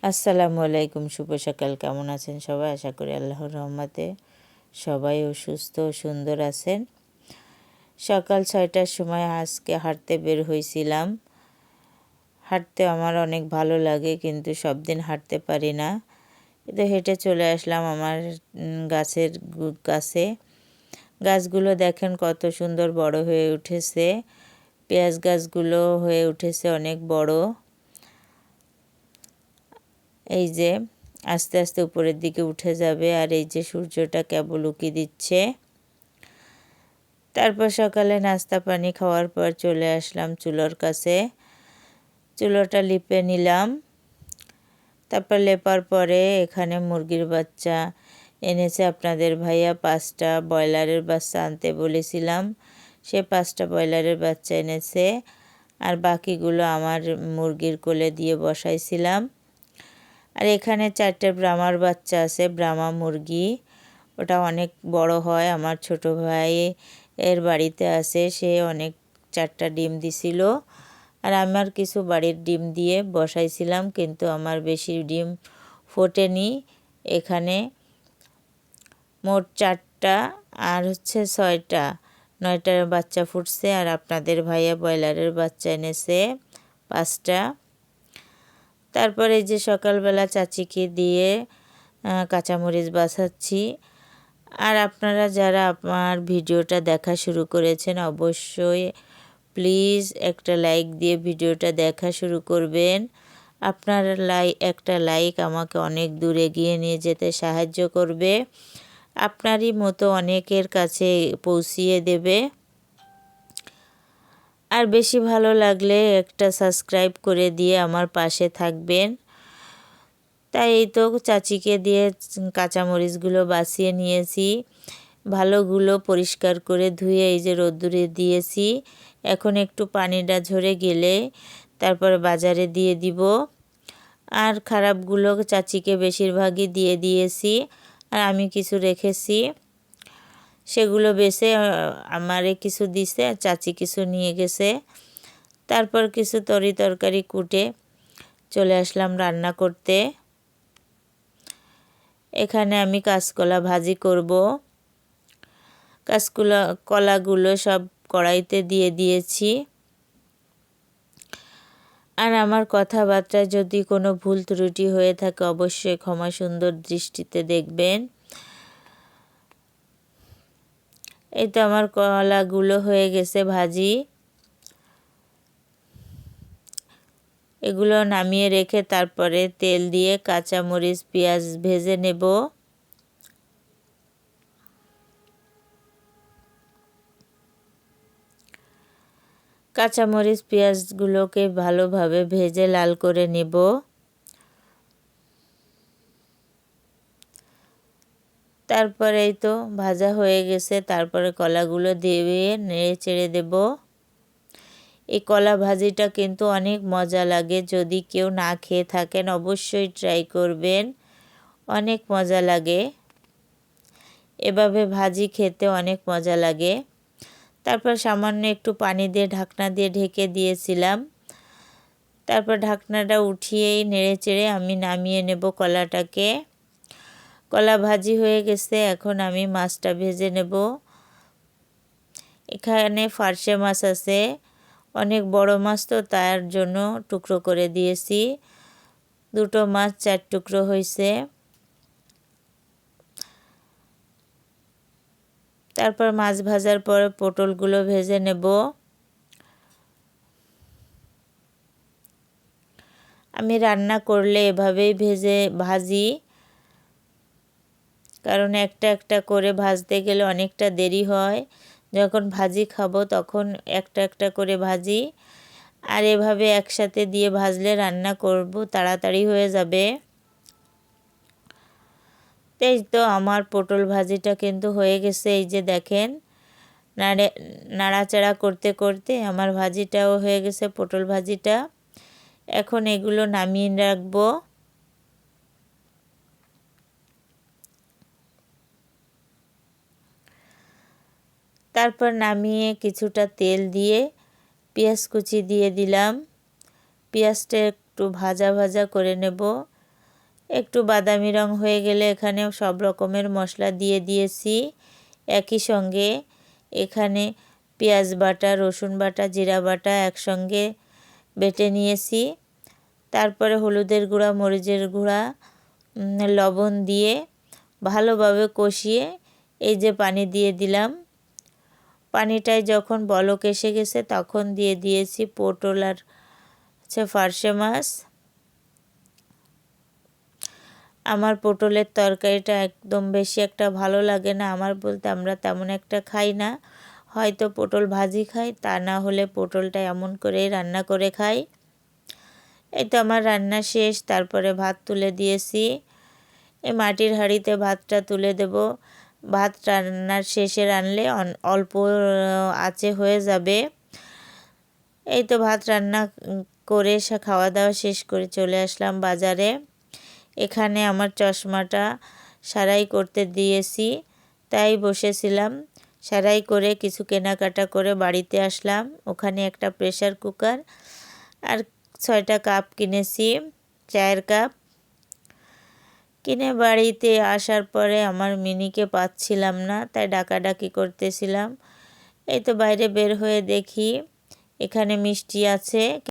আসসালামু আলাইকুম, শুভ সকাল। কেমন আছেন সবাই? আশা করি আল্লাহর রহমতে সবাই সুস্থ ও সুন্দর আছেন। সকাল 6টার সময় আজকে হাঁটতে বের হয়েছিলাম। হাঁটতে আমার অনেক ভালো লাগে, কিন্তু সব দিন হাঁটতে পারি না। তো হেঁটে চলে আসলাম আমার গাছের কাছে। গাছগুলো দেখেন কত সুন্দর বড় হয়ে উঠেছে। পেঁয়াজ গাছগুলো হয়ে উঠেছে অনেক বড়। এই যে আস্তে আস্তে উপরের দিকে উঠে যাবে, আর এই যে সূর্যটা কেবল উঁকি দিচ্ছে। তারপর সকালে নাস্তা পানি খাওয়ার পর চলে আসলাম চুলোর কাছে। চুলোটা লিপে নিলাম। তারপর লেপার পরে এখানে মুরগির বাচ্চা এনেছে আপনাদের ভাইয়া। 5টা ব্রয়লারের বাচ্চা আনতে বলেছিলাম, সে 5টা ব্রয়লারের বাচ্চা এনেছে, আর বাকিগুলো আমার মুরগির কোলে দিয়ে বসাইছিলাম। আর এখানে 4টে ব্রাহ্মার বাচ্চা আছে, ব্রাহ্মা মুরগি। ওটা অনেক বড় হয়। আমার ছোট ভাই এর বাড়িতে আছে, সে অনেক 4টা ডিম দিছিল। আর আমার কিছু বাড়ির ডিম দিয়ে বসাইছিলাম, কিন্তু আমার বেশি ডিম ফোটেনি। এখানে মোট 4টা আর 6টা 9টার বাচ্চা ফুটছে। আর আপনাদের ভাইয়া ব্রয়লারের বাচ্চা এনেছে 5টা। তারপরে যে সকালবেলা চাচিকে দিয়ে কাঁচামরিচ বাছাচ্ছি। আর আপনারা যারা আমার ভিডিওটা দেখা শুরু করেছেন, অবশ্যই প্লিজ একটা লাইক দিয়ে ভিডিওটা দেখা শুরু করবেন। আপনার একটা লাইক আমাকে অনেক দূর এগিয়ে নিয়ে যেতে সাহায্য করবে, আপনারই মতো অনেকের কাছে পৌঁছিয়ে দেবে। আর বেশি ভালো লাগলে একটা সাবস্ক্রাইব করে দিয়ে আমার পাশে থাকবেন। তাই এই তো চাচিকে দিয়ে কাঁচামরিচগুলো বাছিয়ে নিয়েছি। ভালোগুলো পরিষ্কার করে ধুয়ে এই যে রোদ্দুরে দিয়েছি। এখন একটু পানিটা ঝরে গেলে তারপর বাজারে দিয়ে দিব। আর খারাপগুলো চাচিকে বেশিরভাগই দিয়ে দিয়েছি, আর আমি কিছু রেখেছি, সেগুলো বেছে আমারে কিছু দিছে, আর চাচি কিছু নিয়ে গেছে। তারপর কিছু তরকারি কুটে চলে আসলাম রান্না করতে। এখানে আমি কাঁচকলা ভাজি করব। কলাগুলো সব কড়াইতে দিয়ে দিয়েছি। আর আমার কথাবার্তায় যদি কোনো ভুল ত্রুটি হয়ে থাকে অবশ্যই ক্ষমা সুন্দর দৃষ্টিতে দেখবেন। এই তো আমার কলাগুলো হয়ে গেছে ভাজি। এগুলো নামিয়ে রেখে তারপরে তেল দিয়ে কাঁচামরিচ পেঁয়াজ ভেজে নেব। কাঁচামরিচ পেঁয়াজগুলোকে ভালোভাবে ভেজে লাল করে নেব। তারপরে এই তো ভাজা হয়ে গেছে। তারপরে কলাগুলো দিয়ে নেড়ে চেড়ে দেব। এই কলা ভাজিটা কিন্তু অনেক মজা লাগে। যদি কেউ না খেয়ে থাকেন অবশ্যই ট্রাই করবেন, অনেক মজা লাগে। এভাবে ভাজি খেতে অনেক মজা লাগে। তারপর সামান্য একটু পানি দিয়ে ঢাকনা দিয়ে ঢেকে দিয়েছিলাম। তারপর ঢাকনাটা উঠিয়েই নেড়ে চেড়ে আমি নামিয়ে নেব কলাটাকে। কলা ভাজি হয়ে গেছে, এখন আমি মাছটা ভেজে নেব। এখানে ফার্সে মাছ আছে, অনেক বড় মাছ, তো তার জন্য টুকরো করে দিয়েছি। 2টো মাছ 4 টুকরো হয়েছে। তারপর মাছ ভাজার পরে পটলগুলো ভেজে নেব। আমি রান্না করলে এভাবেই ভাজি, কারণ একটা একটা করে ভাজতে গেলে অনেকটা দেরি হয়। যখন ভাজি খাবো তখন একটা একটা করে ভাজি, আর এভাবে একসাথে দিয়ে ভাজলে রান্না করব তাড়াতাড়ি হয়ে যাবে। এই তো আমার পটল ভাজিটা কিন্তু হয়ে গেছে। এই যে দেখেন, নাড়াচাড়া করতে করতে আমার ভাজিটাও হয়ে গেছে, পটল ভাজিটা। এখন এগুলো নামিয়ে রাখবো। তারপর নামিয়ে কিছুটা তেল দিয়ে পেঁয়াজ কুচি দিয়ে দিলাম। পেঁয়াজটা একটু ভাজা ভাজা করে নেব। একটু বাদামি রং হয়ে গেলে এখানে সব রকমের মশলা দিয়ে দিয়েছি। একই সঙ্গে এখানে পেঁয়াজ বাটা, রসুন বাটা, জিরা বাটা একসঙ্গে বেটে নিয়েছি। তারপরে হলুদের গুঁড়া, মরিচের গুঁড়া, লবণ দিয়ে ভালোভাবে কষিয়ে এই যে পানি দিয়ে দিলাম। পানিটায় যখন বলক এসে গেছে তখন দিয়ে দিয়েছি পটল আর ফার্সে মাছ। আমার পটলের তরকারিটা একদম বেশি একটা ভালো লাগে না, আমার বলতে আমরা তেমন একটা খাই না, হয়তো পটল ভাজি খাই, তা না হলে পটলটা এমন করে রান্না করে খাই। এই তো আমার রান্না শেষ। তারপরে ভাত তুলে দিয়েছি। এই মাটির হাঁড়িতে ভাতটা তুলে দেব। ভাত রান্নার শেষে রানলে অল্প আঁচে হয়ে যাবে। এই তো ভাত রান্না করে খাওয়া দাওয়া শেষ করে চলে আসলাম বাজারে। এখানে আমার চশমাটা সেলাই করতে দিয়েছি, তাই বসেছিলাম। সেলাই করে কিছু কেনাকাটা করে বাড়িতে আসলাম। ওখানে একটা প্রেসার কুকার আর 6টা কাপ কিনেছি, চায়ের কাপ। কিনে বাড়িতে আসার পরে আমার মিনিকে পাচ্ছিলাম না, তাই ডাকাডাকি করতেছিলাম। এই তো বাইরে বের হয়ে দেখি এখানে মিষ্টি আছে।